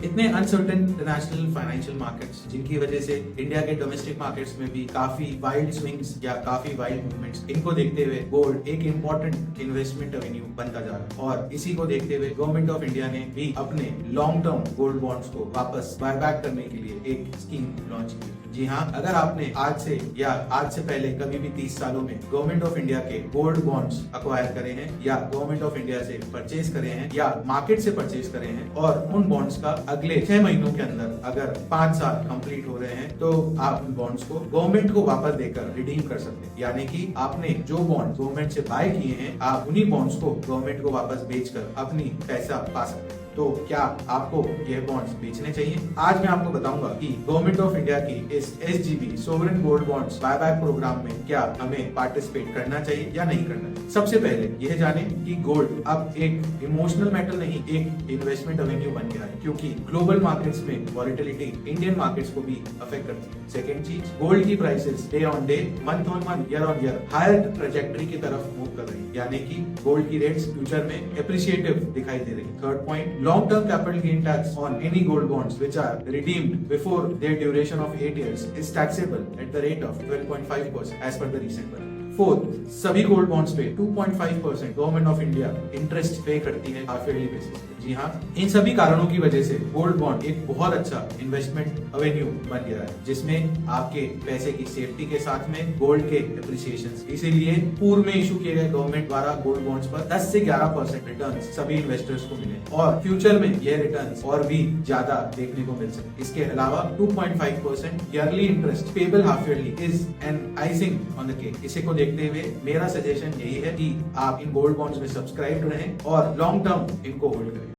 इतने uncertain international financial markets जिनकी वजह से इंडिया के डोमेस्टिक मार्केट्स में भी काफी वाइल्ड स्विंग्स या काफी वाइल्ड मूवमेंट्स, इनको देखते हुए गोल्ड एक इम्पोर्टेंट इन्वेस्टमेंट एवेन्यू बनता जा रहा है। और इसी को देखते हुए गवर्नमेंट ऑफ इंडिया ने भी अपने लॉन्ग टर्म गोल्ड बॉन्ड्स को वापस बायबैक करने के लिए एक स्कीम लॉन्च की। जी हाँ, अगर आपने आज से पहले कभी भी 30 सालों में गवर्नमेंट ऑफ इंडिया के गोल्ड बॉन्ड्स अक्वायर करे हैं या गवर्नमेंट ऑफ इंडिया से परचेज करे हैं या मार्केट से परचेज करे हैं और उन बॉन्ड्स का अगले 6 महीनों के अंदर अगर 5 साल कंप्लीट हो रहे हैं तो आप उन बॉन्ड्स को गवर्नमेंट को वापस देकर रिडीम कर सकते हैं। यानी कि आपने जो बॉन्ड गवर्नमेंट से बाय किए हैं, आप उन्हीं बॉन्ड्स को गवर्नमेंट को वापस बेचकर अपनी पैसा पा सकते हैं। तो क्या आपको ये बॉन्ड्स बेचने चाहिए? आज मैं आपको बताऊंगा कि गवर्नमेंट ऑफ इंडिया की इस SGB sovereign gold bonds buyback programme में क्या हमें पार्टिसिपेट करना चाहिए या नहीं करना चाहिए। सबसे पहले यह जाने कि गोल्ड अब एक इमोशनल मेटल नहीं, एक इन्वेस्टमेंट एवेन्यू बन गया है, क्योंकि ग्लोबल मार्केट्स में वॉलेटिलिटी इंडियन मार्केट्स को भी अफेक्ट करती है। सेकेंड चीज, गोल्ड की prices day on day, month on month, year on year higher trajectory की तरफ मूव कर रही है, यानी कि गोल्ड की रेट्स फ्यूचर में एप्रिशिएटिव दिखाई दे रही है। Third point, long-term capital gain tax on any gold bonds which are redeemed before their duration of 8 years is taxable at the rate of 12.5% as per the recent one. Fourth, सभी gold bonds पे 2.5% government of India interest पे करती है half yearly basis पे। जी हाँ, इन सभी कारणों की वजह से गोल्ड बॉन्ड एक बहुत अच्छा इन्वेस्टमेंट एवेन्यू बन गया है, जिसमें आपके पैसे की सेफ्टी के साथ में गोल्ड के एप्रिसिएशन। इसीलिए पूर्व में इशू किए गए गवर्नमेंट द्वारा गोल्ड बॉन्ड्स पर 10 से 11% रिटर्न सभी इन्वेस्टर्स को मिले और फ्यूचर में यह रिटर्न और भी ज्यादा देखने को मिल सकते। इसके अलावा 2.5% yearly interest payable half yearly is an icing on the cake. इसे को देखते हुए मेरा सजेशन यही है कि आप इन गोल्ड बॉन्ड्स में सब्सक्राइब रहें और लॉन्ग टर्म इनको होल्ड करें।